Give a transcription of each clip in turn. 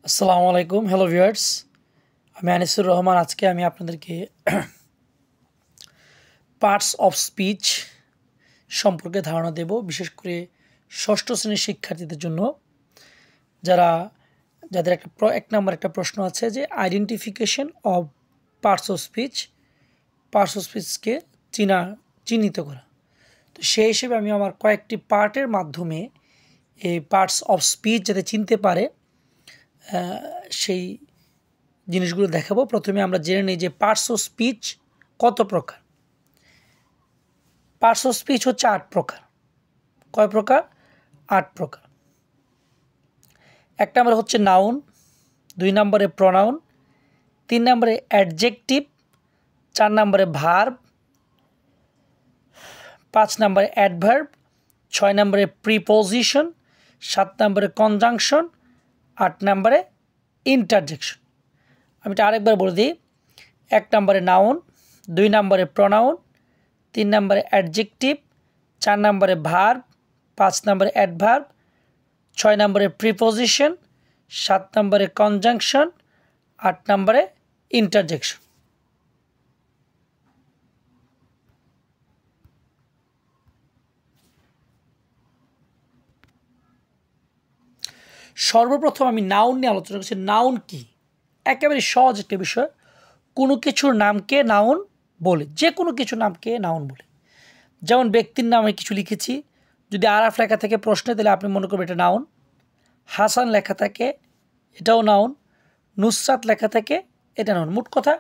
আসসালামু আলাইকুম hello viewers আমি আনিসুর রহমান আজকে আমি আপনাদেরকে পার্টস অফ স্পিচ সম্পর্কে ধারণা দেব বিশেষ করে ষষ্ঠ শ্রেণীর শিক্ষার্থীদের জন্য যাদের এক নম্বর একটা প্রশ্ন আছে যে আইডেন্টিফিকেশন অফ পার্টস অফ স্পিচকে চিহ্নিত করা। তো সেই হিসেবে আমি আমার কয়েকটি পার্টের মাধ্যমে এই পার্টস অফ স্পিচ যাতে চিনতে পারে সেই জিনিসগুলো দেখাবো। প্রথমে আমরা জেনে নিই যে পার্টস অফ স্পিচ কত প্রকার। পার্টস অফ স্পিচ হচ্ছে 8 প্রকার। কয় প্রকার? 8 প্রকার। 1 নম্বরে হচ্ছে নাউন, 2 নম্বরে প্রনাউন, 3 নম্বরে অ্যাডজেক্টিভ, 4 নম্বরে ভার্ব, 5 নম্বরে অ্যাডভার্ব, 6 নম্বরে প্রিপোজিশন, 7 নম্বরে কনজাংশন, 8 নম্বরে ইন্টারজেকশন। আমি এটা আরেকবার বলে দিই। 1 নম্বরে নাউন, 2 নম্বরে প্রনাউন, 3 নম্বরে অ্যাডজেক্টিভ, 4 নম্বরে ভার্ব, 5 নম্বরে অ্যাডভার্ব, 6 নম্বরে প্রিপোজিশন, 7 নম্বরে কনজাংশন, 8 নম্বরে ইন্টারজেকশন। সর্বপ্রথম আমি নাউন নিয়ে আলোচনা করছি। নাউন কি? একেবারে সহজ একটা বিষয়। কোনো কিছুর নামকে নাউন বলে, যে কোনো কিছুর নামকে নাউন বলে। যেমন ব্যক্তির নামে কিছু লিখেছি, যদি আরাফ লেখা থাকে প্রশ্নে, তাহলে আপনি মনে করবেন এটা নাউন। হাসান লেখা থাকে, এটাও নাউন। নুসরাত লেখা থাকে, এটা নাউন। মোট কথা,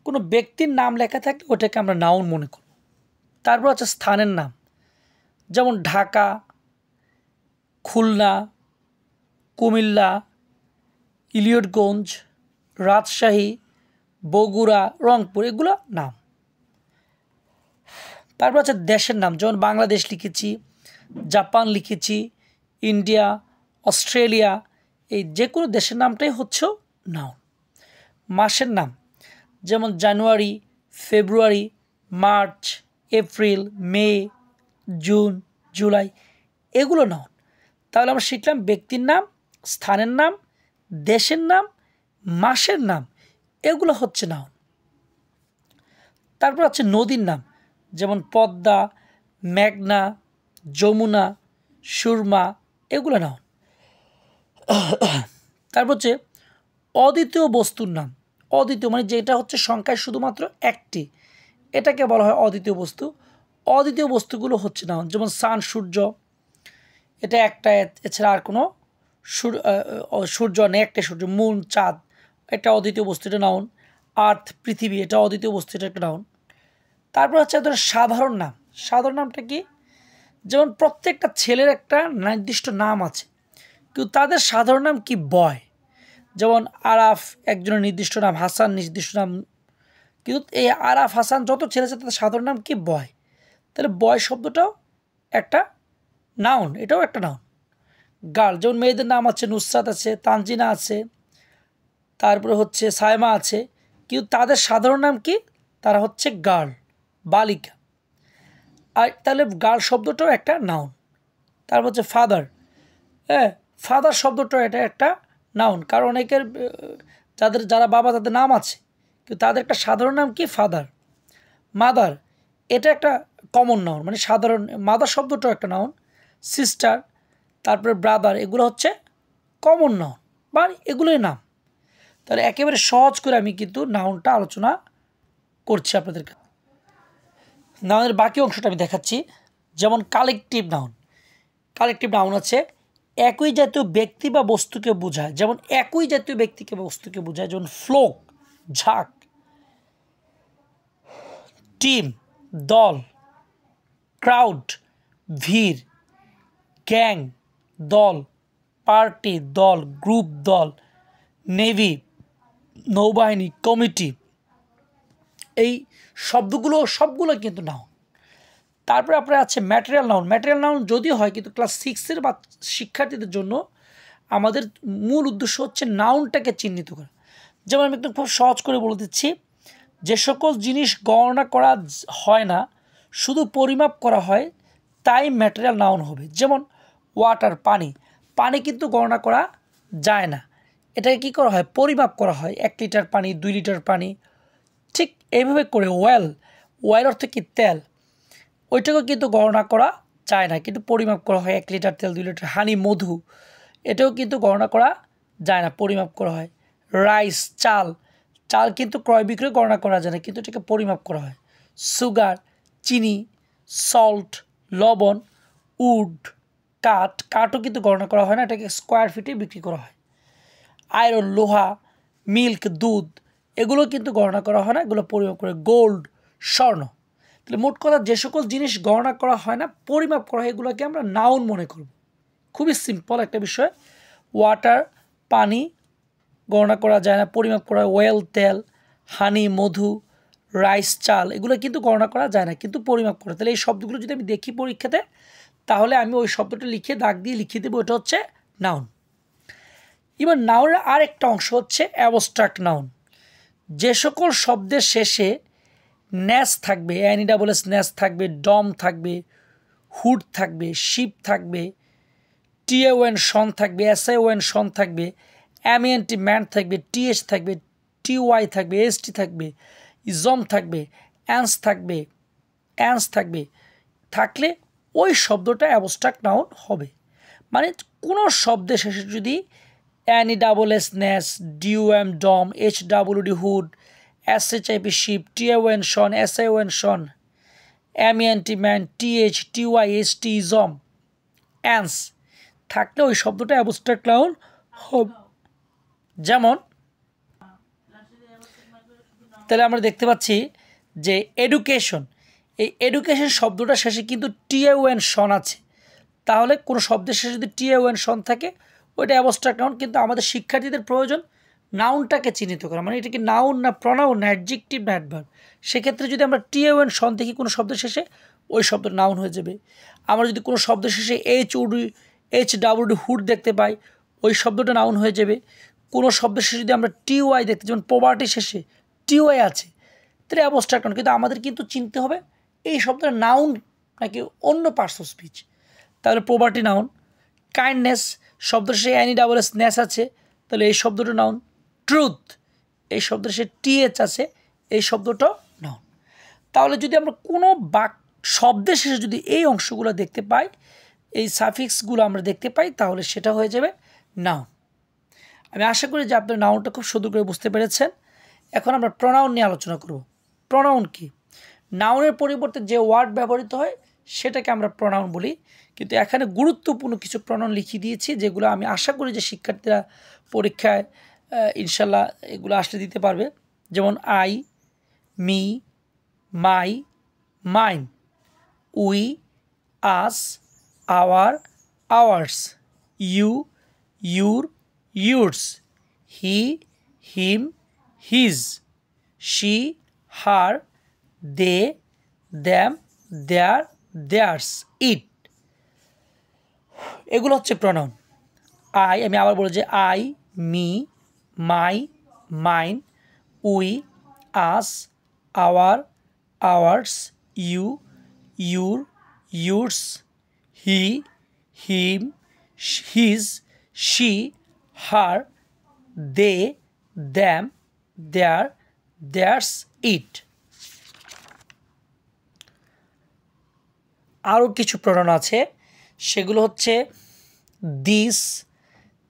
কোনো ব্যক্তির নাম লেখা থাকলে ওটাকে আমরা নাউন মনে করব। তারপর আছে স্থানের নাম, যেমন ঢাকা, খুলনা, কুমিল্লা, ইলিয়টগঞ্জ, রাজশাহী, বগুড়া, রংপুর, এগুলো নাম। তারপর আছে দেশের নাম, যেমন বাংলাদেশ লিখেছি, জাপান লিখেছি, ইন্ডিয়া, অস্ট্রেলিয়া, এই যে কোনো দেশের নামটাই হচ্ছে নাউন। মাসের নাম, যেমন জানুয়ারি, ফেব্রুয়ারি, মার্চ, এপ্রিল, মে, জুন, জুলাই, এগুলো নাউন। তাহলে আমরা শিখলাম ব্যক্তির নাম, স্থানের নাম, দেশের নাম, মাসের নাম, এগুলো হচ্ছে নাউন। তারপর আছে নদীর নাম, যেমন পদ্মা, মেঘনা, যমুনা, সুরমা, এগুলো নাউন। তারপর হচ্ছে অদ্বিতীয় বস্তুর নাম। অদ্বিতীয় মানে যেটা হচ্ছে সংখ্যায় শুধুমাত্র একটি, এটাকে বলা হয় অদ্বিতীয় বস্তু। অদ্বিতীয় বস্তুগুলো হচ্ছে নাউন, যেমন সান, সূর্য, এটা একটা, এছাড়া আর কোনো সূর্য নেই, একটা সূর্য। মুন, চাঁদ, এটা অদ্বিতীয় বস্তু, এটা নাউন। আর্থ, পৃথিবী, এটা অদ্বিতীয় বস্তু, এটা একটা নাউন। তারপর হচ্ছে সাধারণ নাম। সাধারণ নামটা কি? যেমন প্রত্যেকটা ছেলের একটা নির্দিষ্ট নাম আছে, কিন্তু তাদের সাধারণ নাম কি? বয়। যেমন আরাফ একজনের নির্দিষ্ট নাম, হাসান নির্দিষ্ট নাম, কিন্তু এই আরাফ, হাসান যত ছেলে আছে তাদের সাধারণ নাম কি? বয়। তাহলে বয় শব্দটাও একটা নাউন, এটাও একটা নাউন। গার্ল, যেমন মেয়েদের নাম আছে, নুসরাত আছে, তানজিনা আছে, তারপরে হচ্ছে সায়মা আছে, কিন্তু তাদের সাধারণ নাম কি? তারা হচ্ছে গার্ল, বালিকা। আর তাহলে গার্ল শব্দটাও একটা নাউন। তারপর হচ্ছে ফাদার। হ্যাঁ, ফাদার শব্দটাও এটা একটা নাউন, কারণ অনেকের যারা বাবা, তাদের নাম আছে, কিন্তু তাদের একটা সাধারণ নাম কি? ফাদার। মাদার, এটা একটা কমন নাউন, মানে সাধারণ। মাদার শব্দটাও একটা নাউন। সিস্টার, তারপরে ব্রাদার, এগুলো হচ্ছে কমন নাউন, বা এগুলোই নাম। তাহলে একেবারে সহজ করে আমি কিন্তু নাউনটা আলোচনা করছি আপনাদেরকে। নাউনের বাকি অংশটা আমি দেখাচ্ছি। যেমন কালেকটিভ নাউন। কালেকটিভ নাউন আছে একই জাতীয় ব্যক্তি বা বস্তুকে বোঝায়, যেমন একই জাতীয় ব্যক্তিকে বা বস্তুকে বোঝায়, যেমন ফ্লোক, ঝাঁক, টিম, দল, ক্রাউড, ভিড়, গ্যাং, দল, পার্টি, দল, গ্রুপ, দল, নেভি, নৌবাহিনী, কমিটি, এই সবগুলো কিন্তু নাউন। তারপরে আপনার আছে ম্যাটেরিয়াল নাউন। ম্যাটেরিয়াল নাউন যদিও হয়, কিন্তু ক্লাস 6-এর বা শিক্ষার্থীদের জন্য আমাদের মূল উদ্দেশ্য হচ্ছে নাউনটাকে চিহ্নিত করা। যেমন আমি একদম খুব সহজ করে বলে দিচ্ছি, যে সকল জিনিস গণনা করা হয় না, শুধু পরিমাপ করা হয়, তাই ম্যাটেরিয়াল নাউন হবে। যেমন ওয়াটার, পানি। পানি কিন্তু গণনা করা যায় না, এটাকে কী করা হয়, পরিমাপ করা হয়, 1 লিটার পানি, 2 লিটার পানি, ঠিক এইভাবে করে। ওয়েল অর্থ কি, তেল, ওইটাকেও কিন্তু গণনা করা যায় না, কিন্তু পরিমাপ করা হয়। 1 লিটার তেল, 2 লিটার হানি, মধু, এটাও কিন্তু গণনা করা যায় না, পরিমাপ করা হয়। রাইস, চাল কিন্তু ক্রয় বিক্রয় গণনা করা যায় না, কিন্তু এটাকে পরিমাপ করা হয়। সুগার, চিনি, সল্ট, লবণ, উড, কাঠও কিন্তু গণনা করা হয় না, এটাকে স্কোয়ার ফিটে বিক্রি করা হয়। আয়রন, লোহা, মিল্ক, দুধ, এগুলো কিন্তু গণনা করা হয় না, এগুলো পরিমাপ করে। গোল্ড, স্বর্ণ। তাহলে মোট কথা যে সকল জিনিস গণনা করা হয় না, পরিমাপ করা হয়, এগুলোকে আমরা নাউন মনে করব। খুবই সিম্পল একটা বিষয়। ওয়াটার, পানি, গণনা করা যায় না, পরিমাপ করা হয়। ওয়েল, তেল, হানি, মধু, রাইস, চাল, এগুলো কিন্তু গণনা করা যায় না, কিন্তু পরিমাপ করা। তাহলে এই শব্দগুলো যদি আমি দেখি পরীক্ষাতে, তাহলে আমি ওই শব্দটা লিখে দাগ দিয়ে লিখিয়ে দেবো, এটা হচ্ছে নাউন। এবার নাউনের আর একটা অংশ হচ্ছে অ্যাবস্ট্রাক্ট নাউন। যে সকল শব্দের শেষে ন্যাস থাকবে, NESS ন্যাস থাকবে, ডম থাকবে, হুড থাকবে, শিপ থাকবে, TAON শন থাকবে, SION শন থাকবে, MANT ম্যান থাকবে, TH থাকবে, TY থাকবে, ST থাকবে, ইজম থাকবে, অ্যান্স থাকবে, থাকলে ওই শব্দটা অ্যাবস্ট্রাক্ট নাউন হবে। মানে কোনো শব্দের শেষে যদি NESS ন্যাস, DOM ডম, HWD hood, SHIP sheep, TAON শন, SION শন, MANT man, TH, TY, ST ism, অ্যান্স থাকলে ওই শব্দটা অ্যাবস্ট্রাক্ট নাউন হবে। যেমন তাহলে আমরা দেখতে পাচ্ছি যে এডুকেশন, এই এডুকেশন শব্দটা শেষে কিন্তু TAON শন আছে, তাহলে কোনো শব্দের শেষে যদি TAON শন থাকে ওইটা অ্যাবস্ট্রাক্ট নাউন। কিন্তু আমাদের শিক্ষার্থীদের প্রয়োজন নাউনটাকে চিহ্নিত করা, মানে এটা কি নাউন না প্রনাউন না অ্যাডজেক্টিভ না অ্যাডভার্ব। সেক্ষেত্রে যদি আমরা TAON শন দেখি কোনো শব্দের শেষে, ওই শব্দ নাউন হয়ে যাবে। আমরা যদি কোনো শব্দের শেষে HWD হুড দেখতে পাই, ওই শব্দটা নাউন হয়ে যাবে। কোনো শব্দের শেষে যদি আমরা TY দেখতে, যেমন পভার্টির শেষে TY আছে, তাহলে অ্যাবস্ট্রাক্ট নাউন। কিন্তু আমাদের কিন্তু চিনতে হবে এই শব্দটা নাউন নাকি অন্য পার্টস অফ স্পিচ। তাহলে পভার্টি নাউন। কাইন্ডনেস শব্দের শেষে NESS ন্যাস আছে, তাহলে এই শব্দটা নাউন। ট্রুথ, এই শব্দের শেষে TH আছে, এই শব্দটাও নাউন। তাহলে যদি আমরা কোনো শব্দের শেষে যদি এই অংশগুলো দেখতে পাই, এই সাফিক্সগুলো আমরা দেখতে পাই, তাহলে সেটা হয়ে যাবে নাউন। আমি আশা করি যে আপনার নাউনটা খুব সুন্দর করে বুঝতে পেরেছেন। এখন আমরা প্রনাউন নিয়ে আলোচনা করব। প্রনাউন কি? নাউনের পরিবর্তে যে ওয়ার্ড ব্যবহৃত হয় সেটাকে আমরা প্রনাউন বলি। কিন্তু এখানে গুরুত্বপূর্ণ কিছু প্রনাউন লিখিয়ে দিয়েছি, যেগুলো আমি আশা করি যে শিক্ষার্থীরা পরীক্ষায় ইনশাল্লাহ এগুলো আসলে দিতে পারবে। যেমন I, me, my, mine, we, us, our, ours, you, your, yours, he, him, his, she, her, they, them, their, theirs, it, এগুলো হচ্ছে প্রনাউন। আমি আবার বলি যে I, me, my, mine, we, us, our, ours, you, your, yours, he, him, his, she, her, they, them, their, theirs, it. আরও কিছু pronoun আছে, সেগুলো হচ্ছে this,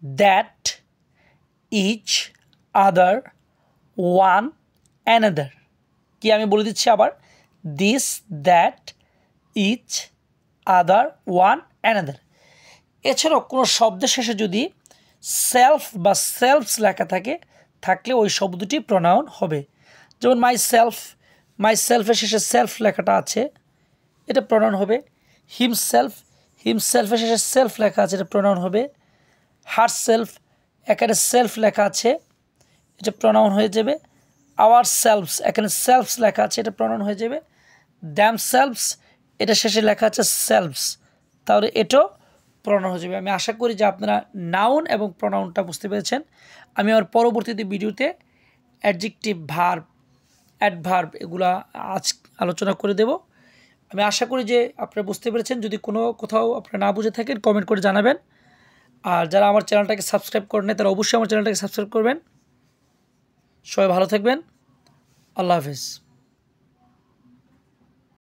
that, each, other, one, another. কি আমি বলে দিচ্ছি আবার, this, that, each, other, one, another. এছাড়াও কোনো শব্দের শেষে যদি সেলফ বা সেলফস লেখা থাকলে ওই শব্দটি প্রনাউন হবে। যেমন মাই সেলফের শেষে সেলফ লেখাটা আছে, এটা প্রনাউন হবে। হিমসেলফের শেষে সেলফ লেখা আছে, এটা প্রনাউন হবে। হার সেলফ, এখানে সেলফ লেখা আছে, এটা প্রনাউন হয়ে যাবে। আওয়ার সেলফস, এখানে সেলফস লেখা আছে, এটা প্রনাউন হয়ে যাবে। দ্যাম সেলফস, এটা শেষে লেখা আছে সেলফস, তাহলে এটাও প্রনাউন হয়ে যাবে। আমি আশা করি যে আপনারা নাউন এবং প্রনাউনটা বুঝতে পেরেছেন। আমি আমার পরবর্তীতে ভিডিওতে অ্যাডজেক্টিভ, ভার্ব, অ্যাডভার্ব এগুলা আজ আলোচনা করে দেব। আমি আশা করি যে আপনারা বুঝতে পেরেছেন। যদি কোথাও আপনারা না বুঝে থাকেন কমেন্ট করে জানাবেন। আর যারা আমার চ্যানেলটাকে সাবস্ক্রাইব করেন নাই তারা অবশ্যই আমার চ্যানেলটাকে সাবস্ক্রাইব করবেন। সবাই ভালো থাকবেন। আল্লাহ হাফেজ।